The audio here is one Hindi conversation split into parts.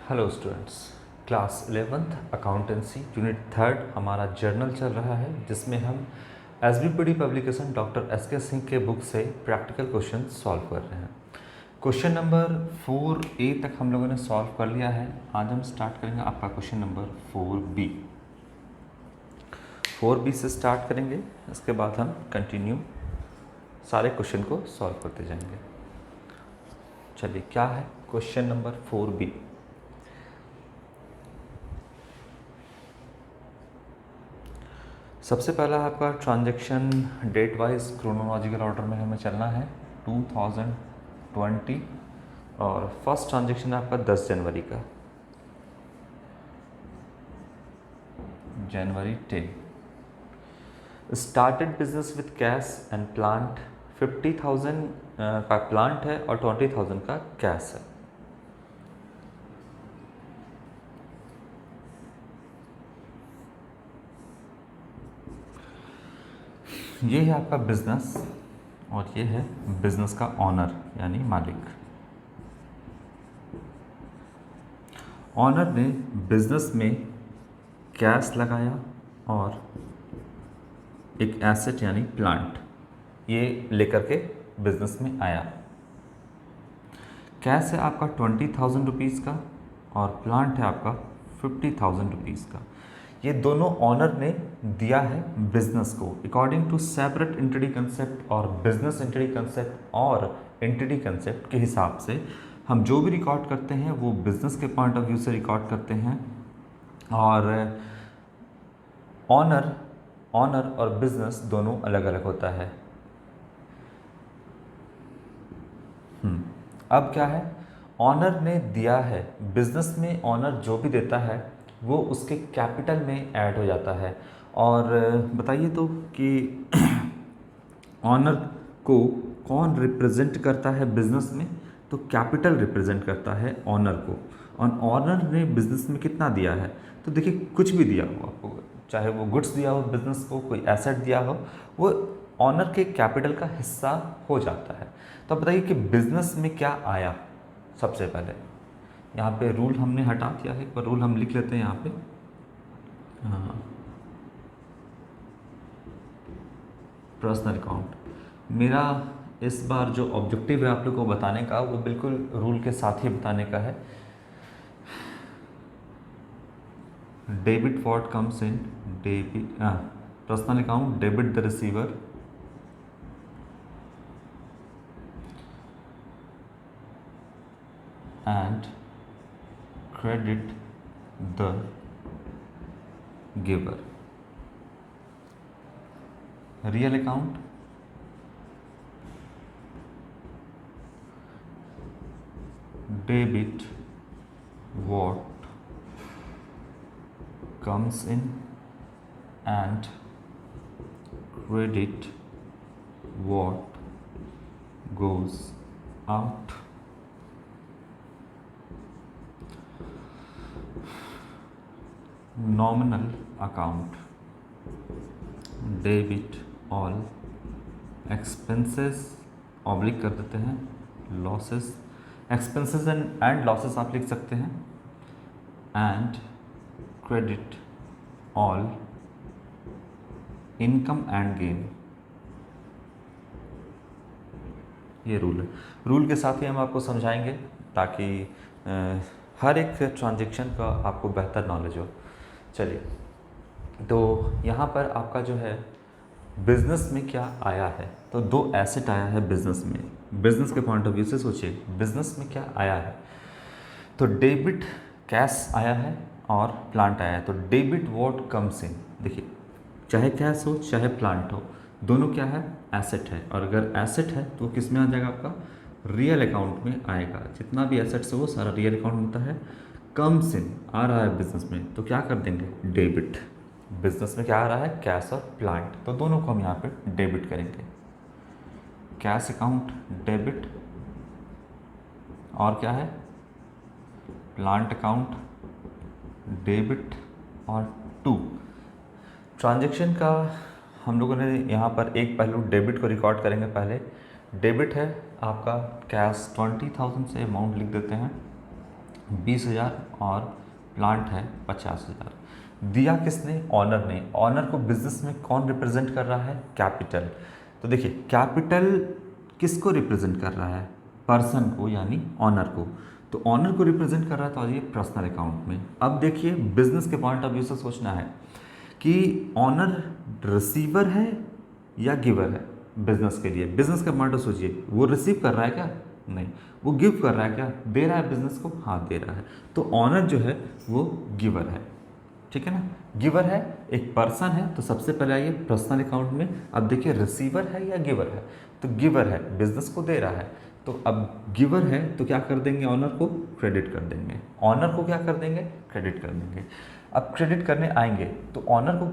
Hello students, class 11th accountancy unit 3 हमारा जर्नल चल रहा है जिसमें हम एसबीपीडी पब्लिकेशन डॉक्टर एस के सिंह के बुक से प्रैक्टिकल क्वेश्चन सॉल्व कर रहे हैं। क्वेश्चन नंबर 4A तक हम लोगों ने सॉल्व कर लिया है। आज हम स्टार्ट करेंगे आपका क्वेश्चन नंबर 4B। 4B से स्टार्ट करेंगे, इसके बाद हम कंटिन्यू सारे क्वेश्चन को सॉल्व करते जाएंगे। चलिए, क्या है क्वेश्चन नंबर 4B। सबसे पहला आपका transaction date wise chronological order में हमें चलना है 2020 और फर्स्ट ट्रांजैक्शन है आपका 10 जनवरी का, जनवरी 10। Started business with cash and plant, 50,000 का प्लांट है और 20,000 का कैश है। ये है आपका बिजनेस और ये है बिजनेस का ऑनर यानी मालिक। ऑनर ने बिजनेस में कैश लगाया और एक एसेट यानी प्लांट ये लेकर के बिजनेस में आया। कैश है आपका 20,000 रुपीज़ का और प्लांट है आपका 50,000 रुपीज़ का। ये दोनों ऑनर ने दिया है बिजनेस को according to separate entity concept और बिजनेस एंटिटी कंसेप्ट और एंटिटी कंसेप्ट के हिसाब से हम जो भी रिकॉर्ड करते हैं वो बिजनेस के पॉइंट ऑफ व्यू से रिकॉर्ड करते हैं और ऑनर और बिजनेस दोनों अलग अलग होता है। अब क्या है, ऑनर ने दिया है, बिजनेस में ऑनर जो भी देता है वो उसके कैपिटल में ऐड हो जाता है। और बताइए तो कि ऑनर को कौन रिप्रेजेंट करता है बिजनेस में, तो कैपिटल रिप्रेजेंट करता है ऑनर को। और ऑनर ने बिजनेस में कितना दिया है, तो देखिए कुछ भी दिया हो आपको, चाहे वो गुड्स दिया हो बिजनेस को, कोई एसेट दिया हो, वो ऑनर के कैपिटल का हिस्सा हो जाता है। तो बताइए कि बिजनेस में क्या आया। सबसे पहले यहाँ पे रूल हमने हटा दिया है, पर रूल हम लिख लेते हैं यहाँ पे। हाँ, पर्सनल अकाउंट। मेरा इस बार जो ऑब्जेक्टिव है आप लोग को बताने का वो बिल्कुल रूल के साथ ही बताने का है। Debit what comes in debit personal account, debit the receiver, and credit the giver. Real account, debit what comes in and credit what goes out. Nominal account, debit all expenses, oblique कर देते हैं लॉसेस, एक्सपेंसेस एंड लॉसेस आप लिख सकते हैं, and credit all income and gain. ये रूल है। रूल के साथ ही हम आपको समझाएंगे ताकि हर एक ट्रांजैक्शन का आपको बेहतर नॉलेज हो। चलिए, तो यहाँ पर आपका जो है बिजनेस में क्या आया है, तो दो एसेट आया है बिजनेस में। बिजनेस के पॉइंट ऑफ व्यू से सोचिए बिजनेस में क्या आया है, तो डेबिट कैश आया है और प्लांट आया है। तो डेबिट व्हाट कम्स इन, देखिए चाहे कैश हो चाहे प्लांट हो, दोनों क्या है, एसेट है। और अगर एसेट है तो किस में आ जाएगा, आपका रियल अकाउंट में आएगा। जितना भी एसेट्स है वो सारा रियल अकाउंट में होता है। कम्स इन आ रहा है बिजनेस में, तो क्या कर देंगे, डेबिट। बिजनेस में क्या आ रहा है, कैश और प्लांट, तो दोनों को हम यहाँ पे डेबिट करेंगे। कैश अकाउंट डेबिट और क्या है, प्लांट अकाउंट डेबिट और टू। ट्रांजैक्शन का हम लोगों ने यहाँ पर एक पहलू डेबिट को रिकॉर्ड करेंगे। पहले डेबिट है आपका कैश 20,000 से अमाउंट लिख देते हैं 20,000 और प्लांट है 50,000। दिया किसने? ऑनर ने। ऑनर को बिजनेस में कौन रिप्रेजेंट कर रहा है? कैपिटल। तो देखिए कैपिटल किसको रिप्रेजेंट कर रहा है? पर्सन को, यानी ऑनर को। तो ऑनर को रिप्रेजेंट कर रहा है, तो आ जाइए पर्सनल अकाउंट में। अब देखिए बिजनेस के पॉइंट ऑफ व्यू से सोचना है कि ऑनर रिसीवर है या गिवर है बिजनेस के लिए। बिजनेस का पॉइंट ऑफ सोचिए, वो रिसीव कर रहा है क्या? नहीं। वो गिव कर रहा है क्या? दे रहा है बिजनेस को? हाँ दे रहा है। तो ऑनर जो है वो गिवर है, ठीक है ना। गिवर है, एक पर्सन है, तो सबसे पहले आइए पर्सनल अकाउंट में। अब देखिए रिसीवर है या गिवर है? तो गिवर है, बिजनेस को दे रहा है। तो अब गिवर है तो क्या कर देंगे? ऑनर को क्रेडिट कर देंगे। ऑनर को क्या कर देंगे? क्रेडिट कर देंगे। अब क्रेडिट करने आएंगे तो ऑनर को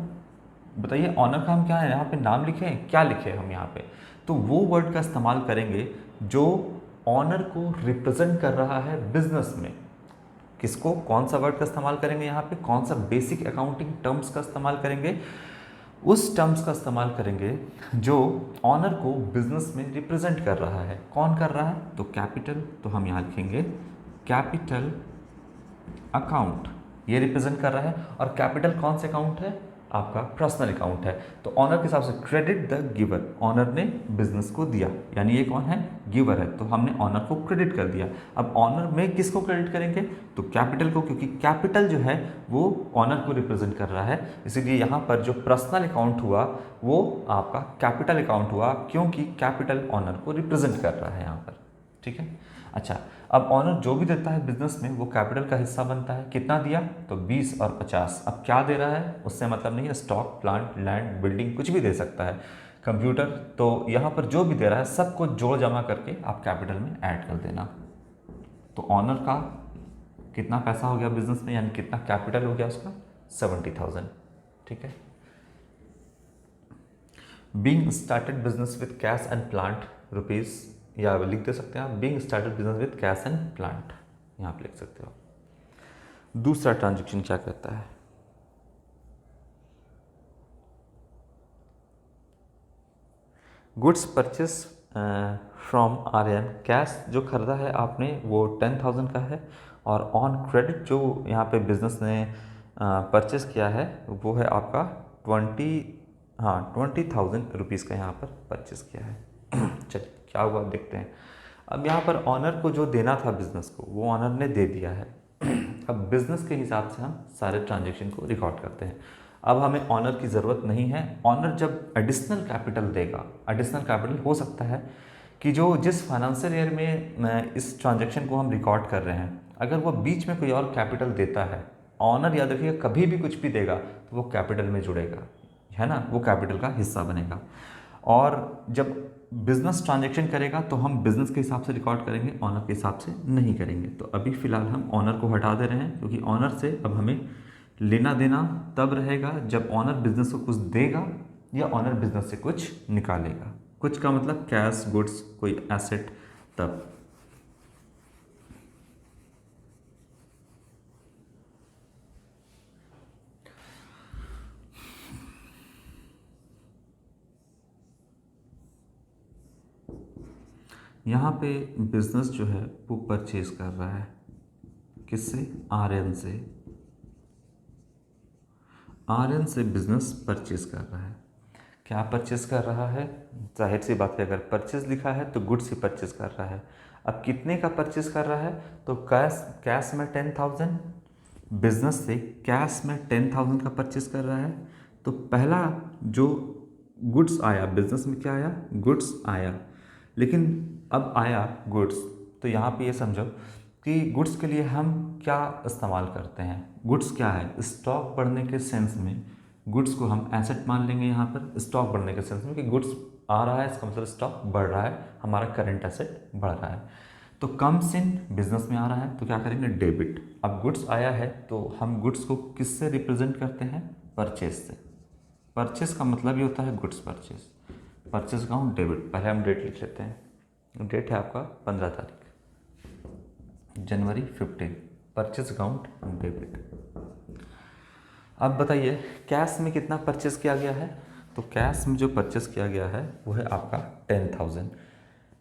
बताइए, ऑनर का हम क्या है यहाँ पे नाम लिखे हैं? क्या लिखे हम यहाँ पे? तो वो वर्ड का इस्तेमाल करेंगे जो ऑनर को रिप्रेजेंट कर रहा है बिजनेस में। किसको? कौन सा वर्ड का इस्तेमाल करेंगे यहाँ पे? कौन सा बेसिक अकाउंटिंग टर्म्स का इस्तेमाल करेंगे? उस टर्म्स का इस्तेमाल करेंगे जो ऑनर को बिजनेस में रिप्रेजेंट कर रहा है। कौन कर रहा है? तो कैपिटल। तो हम यहाँ लिखेंगे कैपिटल अकाउंट, ये रिप्रेजेंट कर रहा है। और कैपिटल कौन सा अकाउंट है? आपका पर्सनल अकाउंट है। तो ऑनर के हिसाब से क्रेडिट द गिवर, ऑनर ने बिजनेस को दिया, यानी ये कौन है? गिवर है, तो हमने ऑनर को क्रेडिट कर दिया। अब ऑनर में किसको क्रेडिट करेंगे? तो कैपिटल को, क्योंकि कैपिटल जो है वो ऑनर को रिप्रेजेंट कर रहा है। इसीलिए यहाँ पर जो पर्सनल अकाउंट हुआ वो आपका कैपिटल अकाउंट हुआ, क्योंकि कैपिटल ऑनर को रिप्रेजेंट कर रहा है यहाँ पर, ठीक है। अच्छा, अब ऑनर जो भी देता है बिजनेस में वो कैपिटल का हिस्सा बनता है। कितना दिया? तो 20 और 50। अब क्या दे रहा है उससे मतलब नहीं है, स्टॉक, प्लांट, लैंड, बिल्डिंग कुछ भी दे सकता है, कंप्यूटर। तो यहाँ पर जो भी दे रहा है सबको जोड़ जमा करके आप कैपिटल में ऐड कर देना। तो ऑनर का कितना पैसा हो गया बिजनेस में, यानी कितना कैपिटल हो गया उसका? 70,000, ठीक है। Being started business with cash and plant rupees, या लिख दे सकते हैं आप being started business with cash and plant, यहाँ पे लिख सकते हो। दूसरा ट्रांजेक्शन क्या कहता है? Goods purchase from Aryan, cash जो खरीदा है आपने वो 10,000 का है, और ऑन क्रेडिट जो यहाँ पे बिजनेस ने परचेस किया है वो है आपका 20,000 रुपीज़ का यहाँ पर परचेस किया है। चलिए क्या हुआ देखते हैं। अब यहाँ पर ऑनर को जो देना था बिजनेस को वो ऑनर ने दे दिया है। अब बिजनेस के हिसाब से हम सारे ट्रांजेक्शन को रिकॉर्ड करते हैं। अब हमें ऑनर की ज़रूरत नहीं है। ऑनर जब एडिशनल कैपिटल देगा, एडिशनल कैपिटल हो सकता है कि जो जिस फाइनेंशियल ईयर में इस ट्रांजेक्शन को हम रिकॉर्ड कर रहे हैं, अगर वो बीच में कोई और कैपिटल देता है, ऑनर याद रखिएगा कभी भी कुछ भी देगा तो वो कैपिटल में जुड़ेगा, है ना, वो कैपिटल का हिस्सा बनेगा। और जब बिजनेस ट्रांजेक्शन करेगा तो हम बिजनेस के हिसाब से रिकॉर्ड करेंगे, ऑनर के हिसाब से नहीं करेंगे। तो अभी फ़िलहाल हम ऑनर को हटा दे रहे हैं, क्योंकि ऑनर से अब हमें लेना देना तब रहेगा जब ऑनर बिजनेस को कुछ देगा या ऑनर बिजनेस से कुछ निकालेगा। कुछ का मतलब कैश, गुड्स, कोई एसेट, तब। यहाँ पे बिजनेस जो है वो परचेज कर रहा है, किससे? आर्यन से। आर्यन से बिजनेस परचेज कर रहा है। क्या परचेज कर रहा है? जाहिर सी बात है, अगर परचेज लिखा है तो गुड्स ही परचेज कर रहा है। अब कितने का परचेज कर रहा है? तो कैश में 10,000, बिजनेस से कैश में 10,000 का परचेज कर रहा है। तो पहला जो गुड्स आया बिजनेस में, क्या आया? गुड्स आया। लेकिन अब आया गुड्स, तो यहाँ पे ये समझो कि गुड्स के लिए हम क्या इस्तेमाल करते हैं? गुड्स क्या है? स्टॉक बढ़ने के सेंस में गुड्स को हम एसेट मान लेंगे। यहाँ पर स्टॉक बढ़ने के सेंस में कि गुड्स आ रहा है, इसका मतलब स्टॉक बढ़ रहा है, हमारा करंट एसेट बढ़ रहा है। तो कम्स इन, बिजनेस में आ रहा है तो क्या करेंगे? डेबिट। अब गुड्स आया है तो हम गुड्स को किससे रिप्रेजेंट करते हैं? परचेज से। परचेज का मतलब ये होता है goods purchase. Purchase account debit. पहले हम डेट लिख लेते हैं। डेट है आपका 15 तारीख, जनवरी 15, परचेज अकाउंट डेबिट। अब बताइए कैश में कितना परचेस किया गया है? तो कैश में जो परचेस किया गया है वो है आपका 10,000।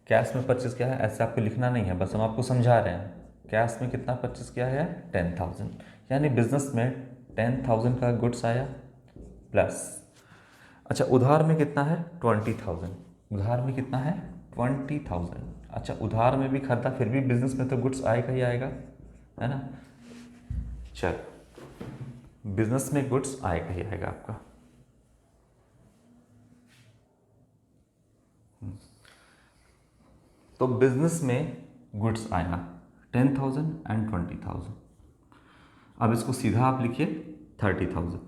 कैश में परचेस किया है, ऐसे आपको लिखना नहीं है, बस हम आपको समझा रहे हैं। कैश में कितना परचेस किया है? 10,000। यानी बिजनेस में 10,000 का गुड्स आया प्लस, अच्छा उधार में कितना है? 20,000। उधार में कितना है? 20,000। अच्छा उधार में भी खरीदा, फिर भी बिजनेस में तो गुड्स आएगा ही आएगा, है ना। चल बिजनेस में गुड्स आएगा ही आएगा आपका। तो बिजनेस में गुड्स आया 10,000 एंड 20,000। अब इसको सीधा आप लिखिए 30,000।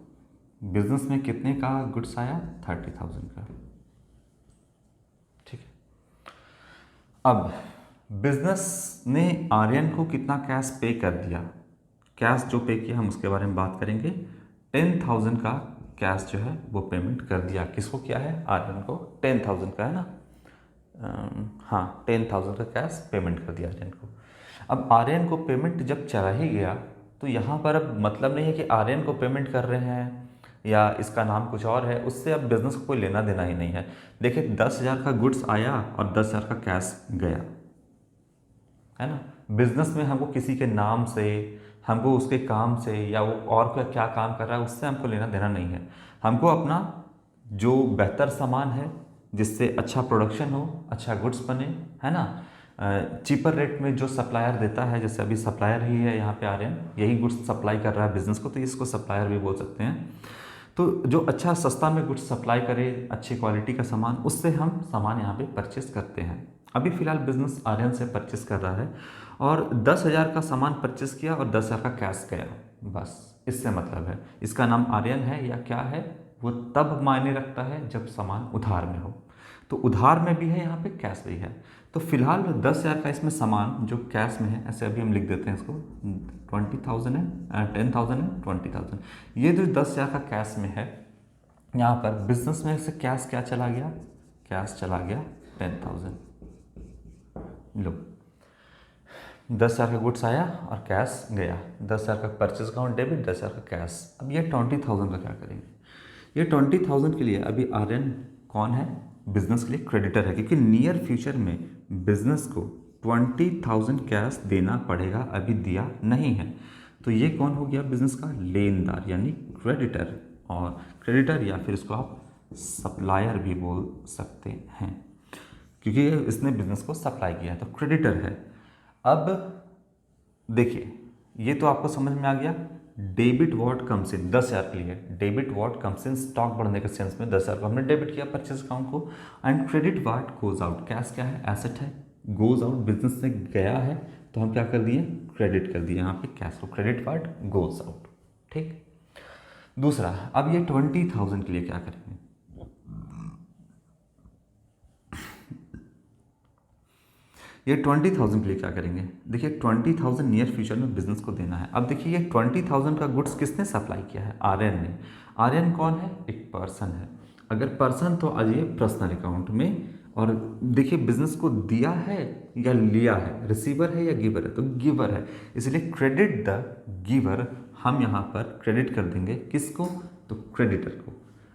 बिजनेस में कितने का गुड्स आया? 30,000 का। ठीक है। अब बिजनेस ने आर्यन को कितना कैश पे कर दिया? कैश जो पे किया हम उसके बारे में बात करेंगे। 10,000 का कैश जो है वो पेमेंट कर दिया। किसको किया है? आर्यन को। 10,000 का है ना, हाँ 10,000 का कैश पेमेंट कर दिया आर्यन को। अब आर्यन को पेमेंट जब चला ही गया तो यहाँ पर अब मतलब नहीं है कि आर्यन को पेमेंट कर रहे हैं या इसका नाम कुछ और है, उससे अब बिजनेस को कोई लेना देना ही नहीं है। देखिए 10,000 का गुड्स आया और 10,000 का कैश गया, है ना। बिजनेस में हमको किसी के नाम से, हमको उसके काम से या वो और कोई क्या काम कर रहा है उससे हमको लेना देना नहीं है। हमको अपना जो बेहतर सामान है जिससे अच्छा प्रोडक्शन हो, अच्छा गुड्स बने, है ना, चीपर रेट में जो सप्लायर देता है, जैसे अभी सप्लायर ही है यहाँ पे आर्यन, यही गुड्स सप्लाई कर रहा है बिजनेस को, तो इसको सप्लायर भी बोल सकते हैं। तो जो अच्छा सस्ता में गुड्स सप्लाई करे, अच्छी क्वालिटी का सामान, उससे हम सामान यहाँ पे परचेस करते हैं। अभी फ़िलहाल बिजनेस आर्यन से परचेस कर रहा है और 10,000 का सामान परचेस किया और 10,000 का कैश गया, बस इससे मतलब है। इसका नाम आर्यन है या क्या है वो तब मायने रखता है जब सामान उधार में हो। तो उधार में भी है यहाँ पे, कैश भी है। तो फिलहाल 10,000 का इसमें सामान जो कैश में है, ऐसे अभी हम लिख देते हैं इसको, 20,000 है, 10,000 है, 20,000। ये जो 10,000 का कैश में है, यहाँ पर बिजनेस में से कैश क्या चला गया? कैश चला गया 10,000। लो 10,000 का गुड्स आया और कैश गया। 10,000 का परचेज अकाउंट डेबिट, 10,000 का कैश। अब ये 20,000 का क्या करेंगे? ये 20,000 के लिए अभी आर्यन कौन है? बिजनेस के लिए क्रेडिटर है, क्योंकि नियर फ्यूचर में बिजनेस को 20,000 कैश देना पड़ेगा, अभी दिया नहीं है। तो ये कौन हो गया? बिजनेस का लेनदार यानी क्रेडिटर। और क्रेडिटर या फिर इसको आप सप्लायर भी बोल सकते हैं, क्योंकि इसने बिजनेस को सप्लाई किया है, तो क्रेडिटर है। अब देखिए ये तो आपको समझ में आ गया। डेबिट व्हाट कम्स इन 10,000 के लिए, debit what comes in stock बढ़ने के सेंस में 10,000 को हमने डेबिट किया परचेज अकाउंट को। And credit what goes out, cash क्या है? एसेट है, गोज आउट बिजनेस से गया है तो हम क्या कर दिए? क्रेडिट कर दिए यहाँ पे कैश को। Credit what goes out. ठीक। दूसरा, अब ये 20,000 के लिए क्या करेंगे? ये 20,000 के लिए क्या करेंगे? देखिए 20,000 नियर फ्यूचर में बिजनेस को देना है। अब देखिए ये 20,000 का गुड्स किसने सप्लाई किया है? आर्यन ने। आर्यन कौन है? एक पर्सन है। अगर पर्सन तो आ जाइए पर्सनल अकाउंट में, और देखिए बिजनेस को दिया है या लिया है, रिसीवर है या गिवर है? तो गिवर है, इसलिए क्रेडिट द गिवर। हम यहाँ पर क्रेडिट कर देंगे किसको? तो क्रेडिटर को।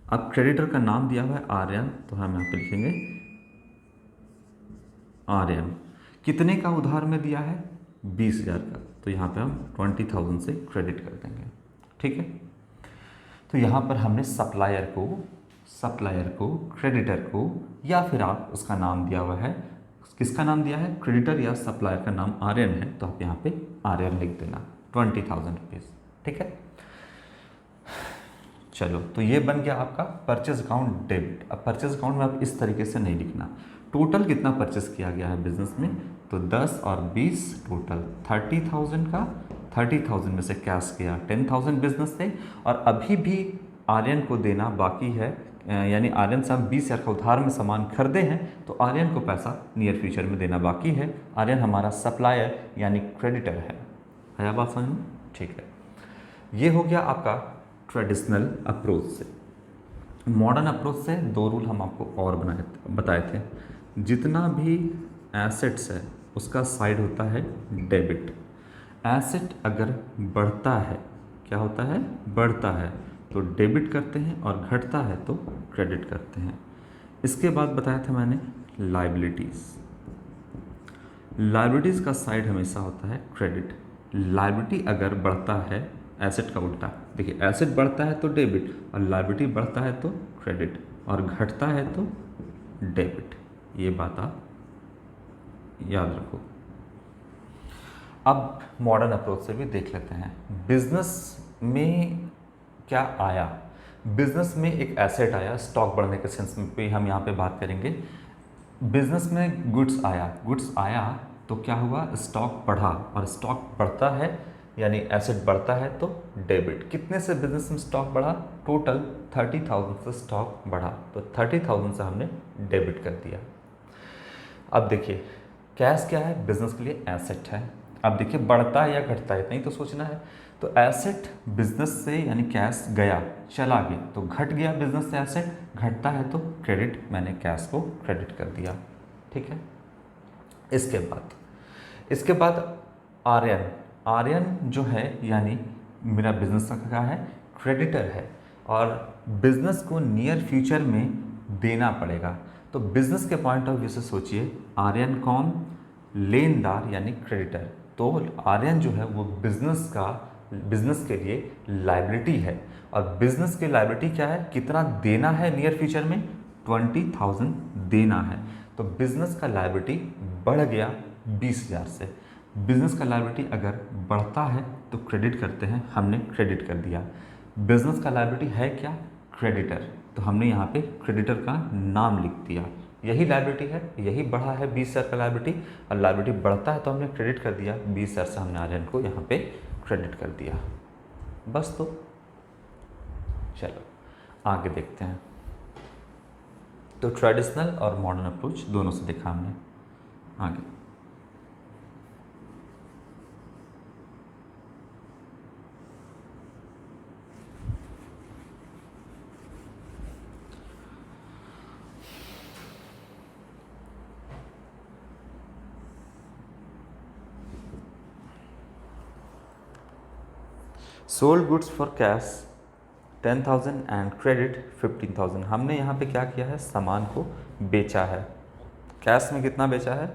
अब क्रेडिटर का नाम दिया हुआ है आर्यन, तो हम यहाँ पे लिखेंगे आर्यन। कितने का उधार में दिया है? 20,000 का, तो यहाँ पे हम 20,000 से क्रेडिट कर देंगे। ठीक है। तो यहाँ पर हमने सप्लायर को, क्रेडिटर को, या फिर आप उसका नाम दिया हुआ है, किसका नाम दिया है? क्रेडिटर या सप्लायर का नाम आर्यन है, तो आप यहाँ पे आर्यन लिख देना 20,000 रुपीज़। ठीक है। चलो तो ये बन गया आपका परचेज अकाउंट डेबिट। अब परचेज अकाउंट में आप इस तरीके से नहीं लिखना। टोटल कितना परचेस किया गया है बिजनेस में? तो 10 और 20 टोटल 30,000 का। 30,000 में से कैश किया 10,000 बिजनेस से, और अभी भी आर्यन को देना बाकी है, यानी आर्यन से हम 20,000 का उधार में सामान खरीदे हैं, तो आर्यन को पैसा नियर फ्यूचर में देना बाकी है। आर्यन हमारा सप्लायर यानी क्रेडिटर है बात समझ में? ठीक है। ये हो गया आपका ट्रेडिशनल अप्रोच से। मॉडर्न अप्रोच से दो रूल हम आपको और बताए थे। जितना भी एसेट्स है उसका साइड होता है डेबिट। एसेट अगर बढ़ता है, क्या होता है? बढ़ता है तो डेबिट करते हैं, और घटता है तो क्रेडिट करते हैं। इसके बाद बताया था मैंने लायबिलिटीज़। लाइबिलिटीज़ का साइड हमेशा होता है क्रेडिट। लाइबिलिटी अगर बढ़ता है, एसेट का उल्टा, देखिए एसेट बढ़ता है तो डेबिट, और लाइबिलिटी बढ़ता है तो क्रेडिट, और घटता है तो डेबिट। ये बात आप याद रखो। अब मॉडर्न अप्रोच से भी देख लेते हैं बिजनेस में क्या आया। बिजनेस में एक एसेट आया, स्टॉक बढ़ने के सेंस में पे हम यहाँ पे बात करेंगे। बिजनेस में गुड्स आया तो क्या हुआ, स्टॉक बढ़ा, और स्टॉक बढ़ता है यानी एसेट बढ़ता है तो डेबिट। कितने से बिजनेस में स्टॉक बढ़ा, टोटल 30,000 से स्टॉक बढ़ा, तो 30,000 से हमने डेबिट कर दिया। अब देखिए कैश क्या है, बिजनेस के लिए एसेट है। अब देखिए बढ़ता है या घटता है, इतना ही तो सोचना है। तो एसेट बिजनेस से यानी कैश गया, चला गया, तो घट गया बिजनेस से एसेट, घटता है तो क्रेडिट, मैंने कैश को क्रेडिट कर दिया। ठीक है। इसके बाद आर्यन जो है यानी मेरा बिजनेस का क्या है, क्रेडिटर है, और बिजनेस को नियर फ्यूचर में देना पड़ेगा। तो बिजनेस के पॉइंट ऑफ व्यू से सोचिए, आर्यन कौन, लेनदार यानी क्रेडिटर। तो आर्यन जो है वो बिजनेस के लिए लायबिलिटी है, और बिजनेस की लायबिलिटी क्या है, कितना देना है नियर फ्यूचर में, 20,000 देना है। तो बिजनेस का लायबिलिटी बढ़ गया 20,000 से। बिजनेस का लायबिलिटी अगर बढ़ता है तो क्रेडिट करते हैं, हमने क्रेडिट कर दिया। बिजनेस का लायबिलिटी है क्या, क्रेडिटर, तो हमने यहाँ पे क्रेडिटर का नाम लिख दिया। यही लायबिलिटी है, यही बढ़ा है 20,000 का लायबिलिटी, और लायबिलिटी बढ़ता है तो हमने क्रेडिट कर दिया, 20,000 से हमने आर्यन को यहाँ पे क्रेडिट कर दिया। बस। तो चलो आगे देखते हैं। तो ट्रेडिशनल और मॉडर्न अप्रोच दोनों से देखा हमने। आगे sold goods for cash 10,000 and credit 15,000। हमने यहाँ पे क्या किया है, सामान को बेचा है। कैश में कितना बेचा है,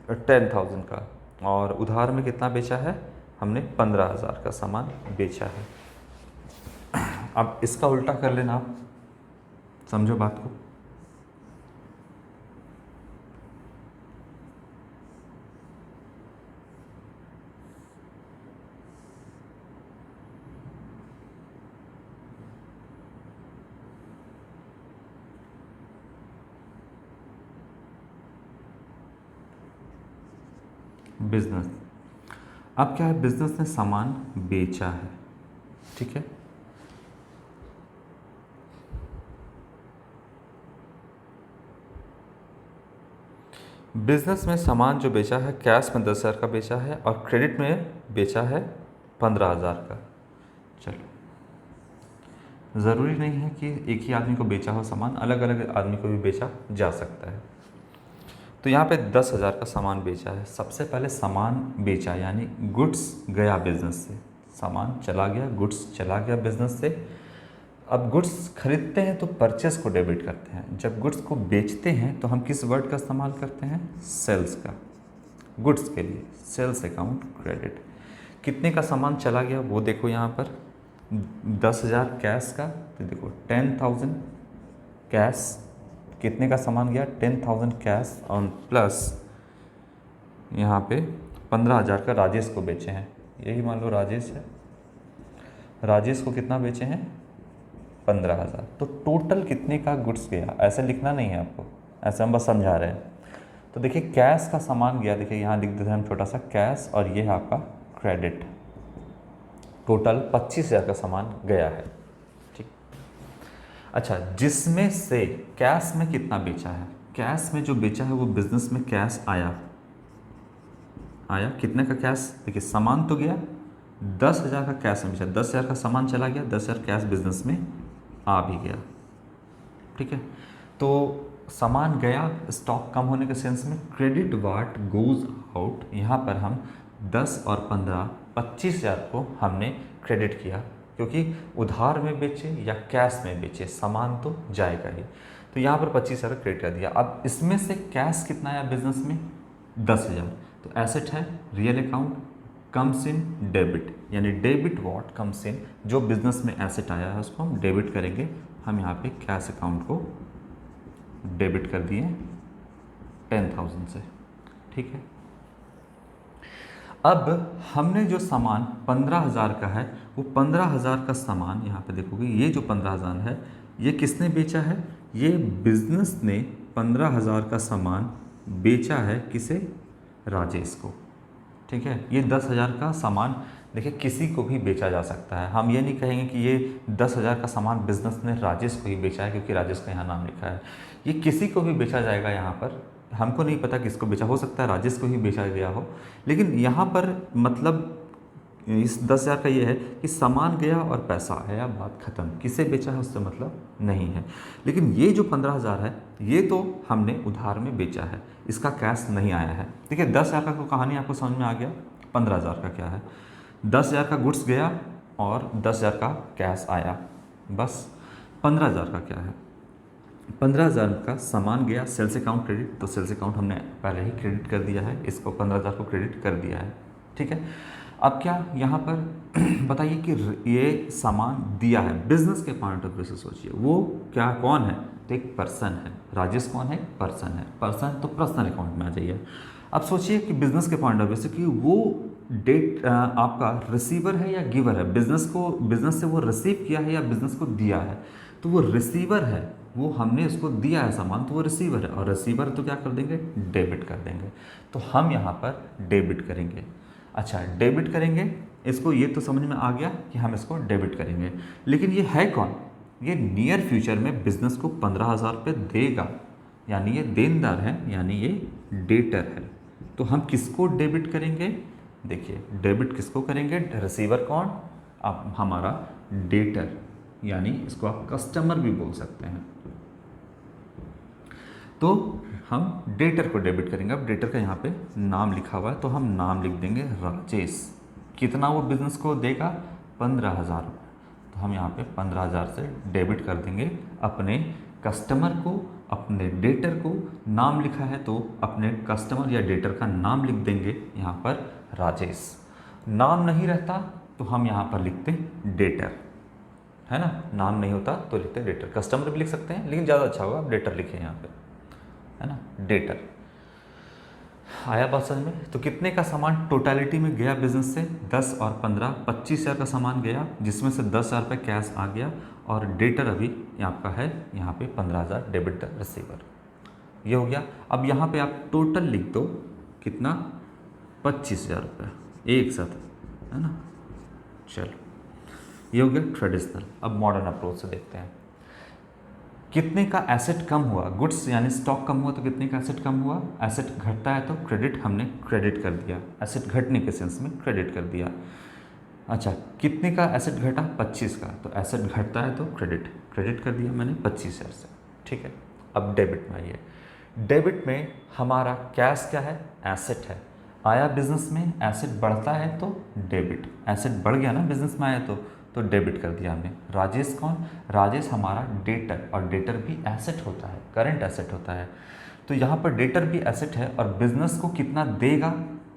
10,000 का, और उधार में कितना बेचा है, हमने 15,000 का सामान बेचा है। अब इसका उल्टा कर लेना, आप समझो बात को। बिजनेस, अब क्या है, बिजनेस ने सामान बेचा है। ठीक है। बिजनेस में सामान जो बेचा है, कैश में 10,000 का बेचा है, और क्रेडिट में बेचा है 15,000 का। चलो, ज़रूरी नहीं है कि एक ही आदमी को बेचा हो सामान, अलग अलग आदमी को भी बेचा जा सकता है। तो यहाँ पे 10,000 का सामान बेचा है। सबसे पहले सामान बेचा यानी गुड्स गया बिजनेस से, सामान चला गया, गुड्स चला गया बिजनेस से। अब गुड्स खरीदते हैं तो परचेस को डेबिट करते हैं, जब गुड्स को बेचते हैं तो हम किस वर्ड का इस्तेमाल करते हैं, सेल्स का। गुड्स के लिए सेल्स अकाउंट क्रेडिट। कितने का सामान चला गया वो देखो, यहाँ पर 10,000 कैश का, तो देखो 10,000 कैश, कितने का सामान गया, 10,000 कैश, और प्लस यहाँ पे 15,000 का राजेश को बेचे हैं। यही मान लो राजेश है, राजेश को कितना बेचे हैं, 15,000। तो टोटल कितने का गुड्स गया, ऐसे लिखना नहीं है आपको, ऐसे हम बस समझा रहे हैं। तो देखिए कैश का सामान गया, देखिए यहाँ लिख देते हैं हम छोटा सा कैश, और ये है आपका क्रेडिट। टोटल 25,000 का सामान गया है। ठीक। अच्छा, जिसमें से कैश में कितना बेचा है, कैश में जो बेचा है वो बिजनेस में कैश आया कितने का कैश, देखिए सामान तो गया 10,000 का, कैश में बेचा 10,000 का, सामान चला गया 10,000 कैश बिजनेस में आ भी गया। ठीक है। तो सामान गया, स्टॉक कम होने के सेंस में क्रेडिट वाट गोज आउट, यहाँ पर हम 10 और 15 25,000 को हमने क्रेडिट किया, क्योंकि उधार में बेचे या कैश में बेचे सामान तो जाएगा ही। तो यहाँ पर 25,000 क्रेडिट कर दिया। अब इसमें से कैश कितना आया बिजनेस में, 10,000, तो एसेट है real account comes in debit, यानी डेबिट व्हाट कम्स इन, जो बिजनेस में एसेट आया है उसको हम डेबिट करेंगे। हम यहाँ पे कैश अकाउंट को डेबिट कर दिए 10,000 से, ठीक है। अब हमने जो सामान 15,000 का है, वो 15,000 का सामान यहाँ पे देखोगे, ये जो 15,000 है ये किसने बेचा है, ये बिजनेस ने 15,000 का सामान बेचा है किसे, राजेश को, ठीक है। ये 10,000 का सामान देखिए किसी को भी बेचा जा सकता है, हम ये नहीं कहेंगे कि ये 10,000 का सामान बिजनेस ने राजेश को ही बेचा है क्योंकि राजेश का यहाँ नाम लिखा है। ये किसी को भी बेचा जाएगा, यहाँ पर हमको नहीं पता किसको बेचा, हो सकता है राजेश को ही बेचा गया हो, लेकिन यहाँ पर मतलब इस 10,000 का ये है कि सामान गया और पैसा आया, बात खत्म, किसे बेचा है उससे मतलब नहीं है। लेकिन ये जो 15,000 है ये तो हमने उधार में बेचा है, इसका कैश नहीं आया है। देखिए 10,000 का कहानी आपको समझ में आ गया, 15,000 का क्या है, 10,000 का गुड्स गया और 10,000 का कैश आया, बस। 15,000 का क्या है, 15,000 का सामान गया, सेल्स अकाउंट क्रेडिट, तो सेल्स अकाउंट हमने पहले ही क्रेडिट कर दिया है, इसको 15,000 को क्रेडिट कर दिया है, ठीक है। अब क्या यहाँ पर बताइए कि ये सामान दिया है, बिजनेस के पॉइंट ऑफ व्यू से सोचिए, वो क्या कौन है, तो एक पर्सन है, राजेश कौन है, पर्सन है, पर्सन तो पर्सनल अकाउंट में आ जाइए। अब सोचिए कि बिजनेस के पॉइंट ऑफ व्यू से कि वो डेट आपका रिसीवर है या गिवर है, बिजनेस से वो रिसीव किया है या बिजनेस को दिया है, तो वो रिसीवर है, वो हमने उसको दिया है सामान, तो वो रिसीवर है, और रिसीवर तो क्या कर देंगे, डेबिट कर देंगे, तो हम यहाँ पर डेबिट करेंगे। अच्छा डेबिट करेंगे, इसको ये तो समझ में आ गया कि हम इसको डेबिट करेंगे, लेकिन ये है कौन, ये नियर फ्यूचर में बिजनेस को 15,000 रुपये देगा, यानी ये देनदार है, यानी ये डेटर है, तो हम किसको डेबिट करेंगे, देखिए डेबिट किसको करेंगे, रिसीवर कौन, अब हमारा डेटर, यानी इसको आप कस्टमर भी बोल सकते हैं, तो हम डेटर को डेबिट करेंगे। अब डेटर का यहाँ पे नाम लिखा हुआ है, तो हम नाम लिख देंगे राजेश, कितना वो बिजनेस को देगा, 15,000 रुपये, तो हम यहाँ पे 15,000 से डेबिट कर देंगे अपने कस्टमर को, अपने डेटर को, नाम लिखा है तो अपने कस्टमर या डेटर का नाम लिख देंगे यहाँ पर राजेश, नाम नहीं रहता तो हम यहाँ पर लिखते डेटर, है ना, नाम नहीं होता तो लिखते डेटर, कस्टमर भी लिख सकते हैं लेकिन ज़्यादा अच्छा होगा आप डेटर लिखें यहाँ पे, है ना, डेटर। आया बात समझ में, तो कितने का सामान टोटलिटी में गया बिजनेस से, 10 और 15, 25,000 का सामान गया, जिसमें से 10,000 रुपये कैश आ गया, और डेटर अभी आपका है यहाँ पे 15,000 डेबिट द रिसीवर, ये हो गया। अब यहाँ पे आप टोटल लिख दो, कितना, 25,000 रुपये एक साथ, है ना, चलो ये हो गया ट्रेडिशनल। अब मॉडर्न अप्रोच से देखते हैं, कितने का एसेट कम हुआ, गुड्स यानी स्टॉक कम हुआ तो कितने का एसेट कम हुआ, एसेट घटता है तो क्रेडिट, हमने क्रेडिट कर दिया, एसेट घटने के सेंस में क्रेडिट कर दिया। अच्छा कितने का एसेट घटा, 25 का, तो एसेट घटता है तो क्रेडिट कर दिया मैंने 25,000 से, ठीक है। अब डेबिट में आइए, डेबिट में हमारा कैश क्या है, एसेट है, आया बिजनेस में, एसेट बढ़ता है तो डेबिट, एसेट बढ़ गया ना बिजनेस में आया तो डेबिट कर दिया हमने। राजेश कौन, राजेश हमारा डेटर, और डेटर भी एसेट होता है, करंट एसेट होता है, तो यहाँ पर डेटर भी एसेट है, और बिजनेस को कितना देगा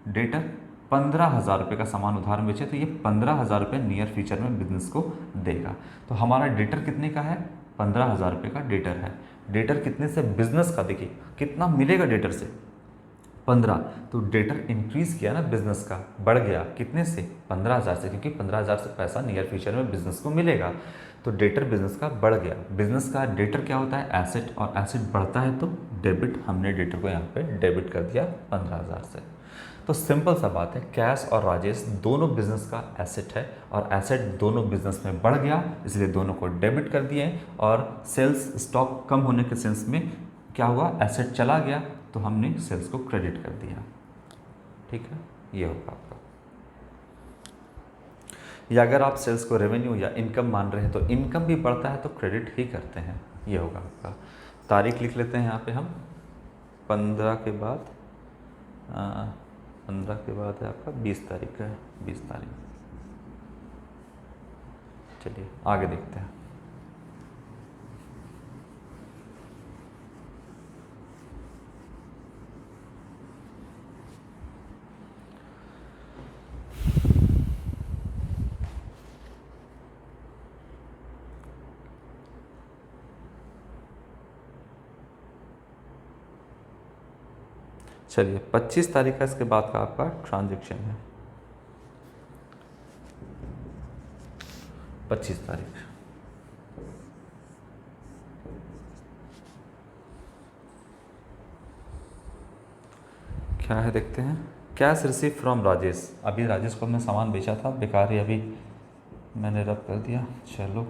डेटर, 15,000 रुपये का सामान उधार में बेचे तो ये 15,000 रुपये नियर फ्यूचर में बिजनेस को देगा, तो हमारा डेटर कितने का है, 15,000 रुपये का डेटर है। डेटर कितने से, बिजनेस का, देखिए कितना मिलेगा डेटर से, 15, तो डेटर इंक्रीज किया ना, बिजनेस का बढ़ गया, कितने से, 15,000 से, क्योंकि 15,000 से पैसा नियर फ्यूचर में बिजनेस को मिलेगा, तो डेटर बिजनेस का बढ़ गया। बिजनेस का डेटर क्या होता है, एसेट, और एसेट बढ़ता है तो डेबिट, हमने डेटर को यहाँ पे डेबिट कर दिया 15,000 से। तो सिंपल सा बात है, कैश और राजेश दोनों बिजनेस का एसेट है, और एसेट दोनों बिजनेस में बढ़ गया, इसलिए दोनों को डेबिट कर दिए, और सेल्स स्टॉक कम होने के सेंस में क्या हुआ, एसेट चला गया तो हमने सेल्स को क्रेडिट कर दिया, ठीक है, ये होगा आपका। या अगर आप सेल्स को रेवेन्यू या इनकम मान रहे हैं तो इनकम भी बढ़ता है तो क्रेडिट ही करते हैं, ये होगा आपका। तारीख लिख लेते हैं यहाँ पे हम, 15 के बाद 15 के बाद है आपका 20 तारीख है, 20 तारीख। चलिए आगे देखते हैं। चलिए 25 तारीख का इसके बाद का आपका ट्रांजेक्शन है, 25 तारीख। क्या है देखते हैं। Cash receive from Rajesh. अभी राजेश को मैं सामान बेचा था, बेकार ही अभी मैंने रब कर दिया। चलो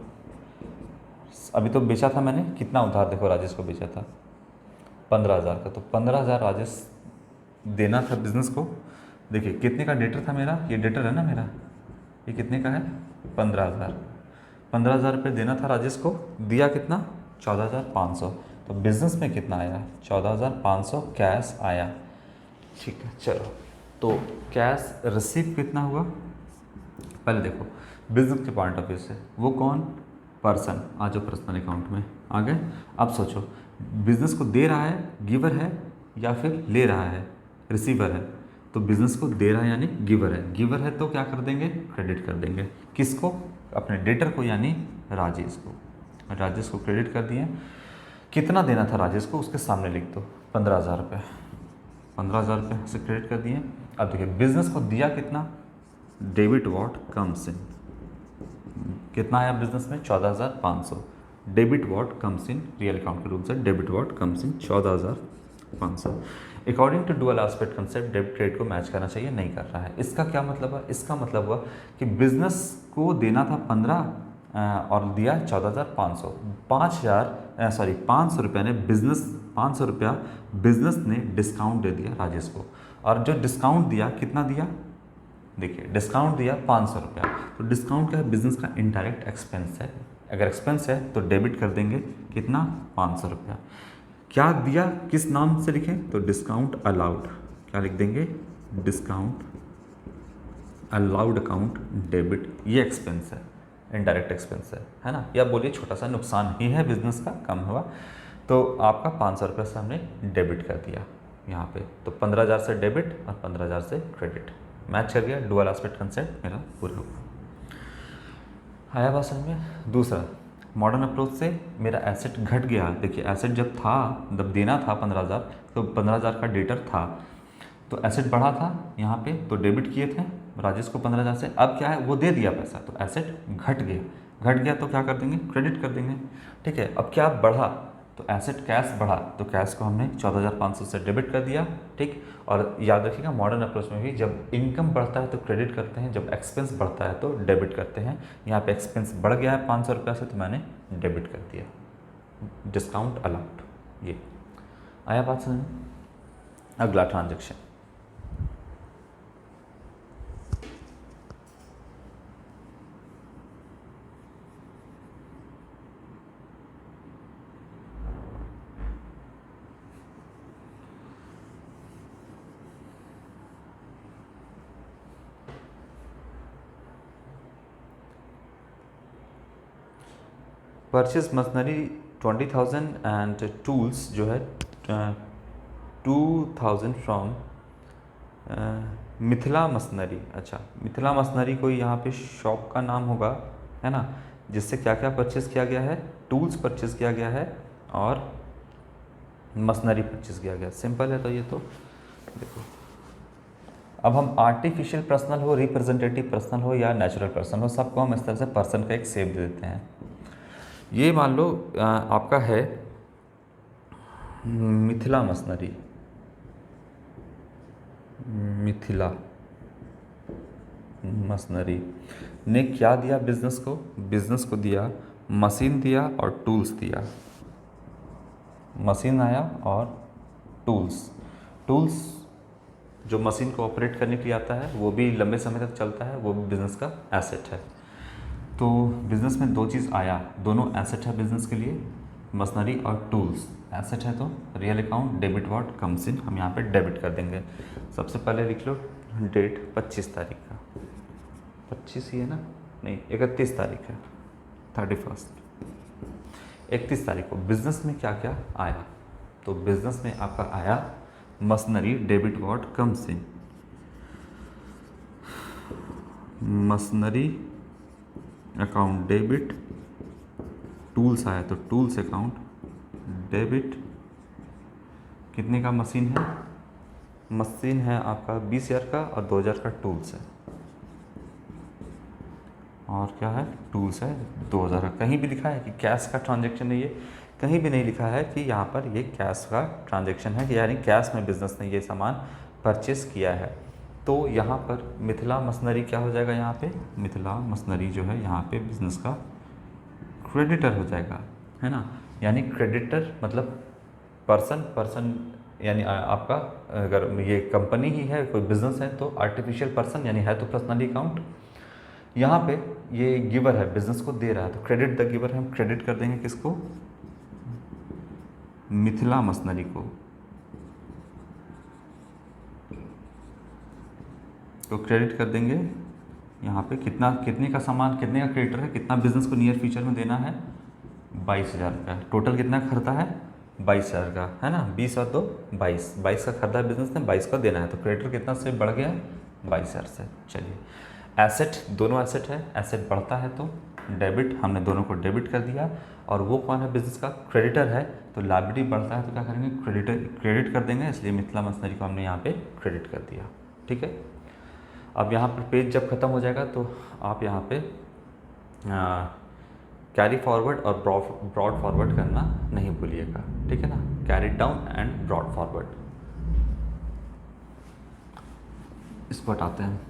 अभी तो बेचा था मैंने, कितना उधार देखो राजेश को बेचा था 15,000 का, तो 15,000 राजेश देना था बिज़नेस को। देखिए कितने का डेटर था मेरा, ये डेटर है ना मेरा, ये कितने का है 15,000। 15,000 रुपये देना था राजेश को, दिया कितना 14,500। तो बिज़नेस में कितना आया 14,500 कैश आया। ठीक है चलो, तो कैश रिसीव कितना हुआ पहले देखो बिजनेस के पॉइंट ऑफ व्यू से, वो कौन पर्सन, आ जाओ पर्सनल अकाउंट में आ गए। अब सोचो बिजनेस को दे रहा है, गिवर है या फिर ले रहा है, रिसीवर है। तो बिजनेस को दे रहा है यानी गिवर है, गिवर है तो क्या कर देंगे क्रेडिट कर देंगे, किसको अपने डेटर को यानी राजेश को। राजेश को क्रेडिट कर दिए। कितना देना था राजेश को उसके सामने लिख दो 15,000 रुपये, 15,000 रुपये से क्रेडिट कर दिए। अब देखिए बिजनेस को दिया कितना, डेबिट व्हाट कम्स इन, कितना आया बिजनेस में 14,500। Debit what comes in, real account के रूल से debit what comes in 14,500। According to dual aspect concept debit credit को मैच करना चाहिए, नहीं कर रहा है। इसका क्या मतलब है, इसका मतलब हुआ कि बिजनेस को देना था 15 और दिया 14,500। 500 रुपये ने बिजनेस, 500 रुपया बिजनेस ने डिस्काउंट दे दिया राजेश को। और जो डिस्काउंट दिया कितना दिया, देखिए डिस्काउंट दिया 500 रुपया। तो डिस्काउंट क्या है, बिजनेस का इनडायरेक्ट एक्सपेंस है। अगर एक्सपेंस है तो डेबिट कर देंगे कितना 500 रुपया। क्या दिया किस नाम से लिखें, तो डिस्काउंट अलाउड, क्या लिख देंगे डिस्काउंट अलाउड अकाउंट डेबिट। ये एक्सपेंस है, इनडायरेक्ट एक्सपेंस है ना। या बोलिए छोटा सा नुकसान ही है बिजनेस का, कम हुआ। तो आपका 500 रुपये से हमने डेबिट कर दिया यहाँ पे। तो 15,000 से डेबिट और 15,000 से क्रेडिट, मैच कर गया, डुअल एस्पेक्ट कंसेप्ट मेरा पूरा हुआ। आया बात समझ में। दूसरा मॉडर्न अप्रोच से मेरा एसेट घट गया। देखिए एसेट जब था, जब देना था 15,000, तो 15,000 का डेटर था, तो एसेट बढ़ा था यहाँ पे, तो डेबिट किए थे राजेश को 15,000 से। अब क्या है, वो दे दिया पैसा, तो एसेट घट गया। घट गया तो क्या कर देंगे क्रेडिट कर देंगे। ठीक है, अब क्या बढ़ा, तो एसेट कैश बढ़ा, तो कैश को हमने 14,500 से डेबिट कर दिया। ठीक, और याद रखिएगा मॉडर्न अप्रोच में भी जब इनकम बढ़ता है तो क्रेडिट करते हैं, जब एक्सपेंस बढ़ता है तो डेबिट करते हैं। यहाँ पे एक्सपेंस बढ़ गया है 500 रुपये से, तो मैंने डेबिट कर दिया, डिस्काउंट अलाउड। ये आया बात समझ में। अगला transaction, purchase machinery 20,000 and tools जो है 2,000 फ्रॉम मिथिला मशीनरी। अच्छा, मिथिला मशीनरी कोई यहाँ पे शॉप का नाम होगा, है ना, जिससे क्या क्या परचेज़ किया गया है, टूल्स परचेज़ किया गया है और मशीनरी परचेज़ किया गया। सिंपल है। तो ये तो देखो, अब हम आर्टिफिशियल पर्सनल हो, रिप्रेजेंटेटिव पर्सनल हो या नेचुरल पर्सन हो, सबको हम इस तरह से पर्सन का एक सेव दे देते हैं। ये मान लो आपका है मिथिला मशीनरी, मिथिला मशीनरी ने क्या दिया बिजनेस को, बिजनेस को दिया मशीन दिया और टूल्स दिया। मशीन आया और टूल्स, टूल्स जो मशीन को ऑपरेट करने के लिए आता है, वो भी लंबे समय तक चलता है, वो भी बिजनेस का एसेट है। तो बिज़नेस में दो चीज़ आया, दोनों एसेट है बिज़नेस के लिए, मशीनरी और टूल्स एसेट है। तो real account debit what comes इन, हम यहाँ पे डेबिट कर देंगे। सबसे पहले लिख लो डेट 25 तारीख का, 25 ही है ना, नहीं 31 तारीख है, 31, 31 तारीख को बिज़नेस में क्या क्या आया। तो बिज़नेस में आपका आया machinery debit what comes in, machinery account debit, tools आया तो टूल्स अकाउंट डेबिट। कितने का मशीन है मशीन है आपका 20,000 का और 2,000 का टूल्स है। और क्या है, टूल्स है 2,000 का। कहीं भी लिखा है कि कैश का ट्रांजैक्शन है ये, कहीं भी नहीं लिखा है कि यहाँ पर ये कैश का ट्रांजैक्शन है, यानी कैश में बिजनेस ने ये सामान परचेस किया है। तो यहाँ पर मिथिला मशीनरी क्या हो जाएगा, यहाँ पे मिथिला मशीनरी जो है यहाँ पे बिजनेस का क्रेडिटर हो जाएगा, है ना। यानी क्रेडिटर मतलब पर्सन यानी आपका अगर ये कंपनी ही है, कोई बिजनेस है तो आर्टिफिशियल पर्सन यानी है तो पर्सनली अकाउंट। यहाँ पे ये गिवर है, बिजनेस को दे रहा है, तो क्रेडिट द गिवर है, हम क्रेडिट कर देंगे किसको, मिथिला मशीनरी को। तो क्रेडिट कर देंगे यहाँ पे कितने का सामान, कितने का क्रेडिटर है, कितना बिजनेस को नियर फ्यूचर में देना है, 22,000 का। टोटल कितना खरीदा है, 22,000 का, है ना। 20 और 2 22 का खरीदा है बिजनेस ने, 22 का देना है, तो क्रेडिटर कितना से बढ़ गया, 22,000 से। चलिए एसेट, दोनों एसेट है, एसेट बढ़ता है तो डेबिट, हमने दोनों को डेबिट कर दिया। और वो कौन है, बिजनेस का क्रेडिटर है, तो लायबिलिटी बढ़ता है तो क्या करेंगे, क्रेडिट कर देंगे, इसलिए मिथिला मशीनरी को हमने यहाँ पे क्रेडिट कर दिया। ठीक है। अब यहाँ पर पेज जब ख़त्म हो जाएगा तो आप यहाँ पे कैरी फॉरवर्ड और ब्रॉड फॉरवर्ड करना नहीं भूलिएगा, ठीक है ना। Carry down and brought forward, इसको हटाते हैं।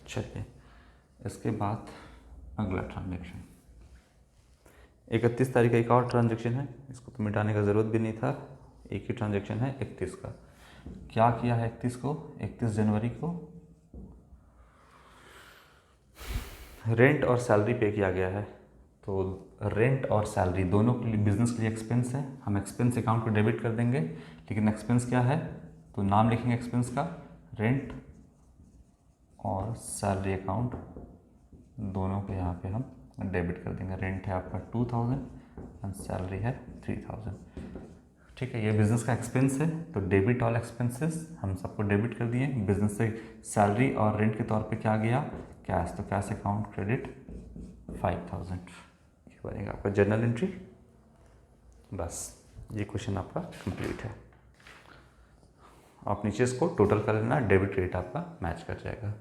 चलिए इसके बाद अगला ट्रांजेक्शन 31 तारीख का एक और ट्रांजेक्शन है, इसको तो मिटाने का ज़रूरत भी नहीं था, एक ही ट्रांजेक्शन है 31 का। क्या किया है 31 को, 31 जनवरी को रेंट और सैलरी पे किया गया है। तो रेंट और सैलरी दोनों के लिए, बिजनेस के लिए एक्सपेंस है, हम एक्सपेंस अकाउंट को डेबिट कर देंगे। लेकिन एक्सपेंस क्या है, तो नाम लिखेंगे एक्सपेंस का, रेंट और सैलरी अकाउंट दोनों को यहाँ पे हम डेबिट कर देंगे। रेंट है आपका 2,000 एंड सैलरी है 3,000। ठीक है, ये बिजनेस का एक्सपेंस है, तो डेबिट ऑल एक्सपेंसेस हम सबको डेबिट कर दिए। बिजनेस से सैलरी और रेंट के तौर पे क्या गया, कैश, तो कैश अकाउंट क्रेडिट 5,000, ये बनेगा आपका जर्नल एंट्री। बस ये क्वेश्चन आपका कंप्लीट है। आप नीचे इसको टोटल कर लेना, डेबिट रेट आपका मैच कर जाएगा।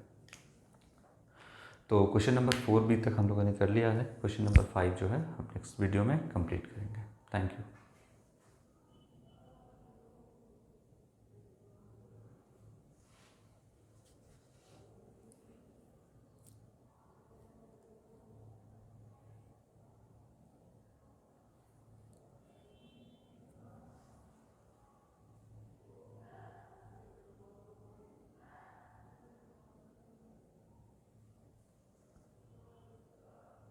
तो क्वेश्चन नंबर 4 भी तक हम लोगों ने कर लिया है, क्वेश्चन नंबर 5 जो है हम नेक्स्ट वीडियो में कंप्लीट करेंगे। Thank you.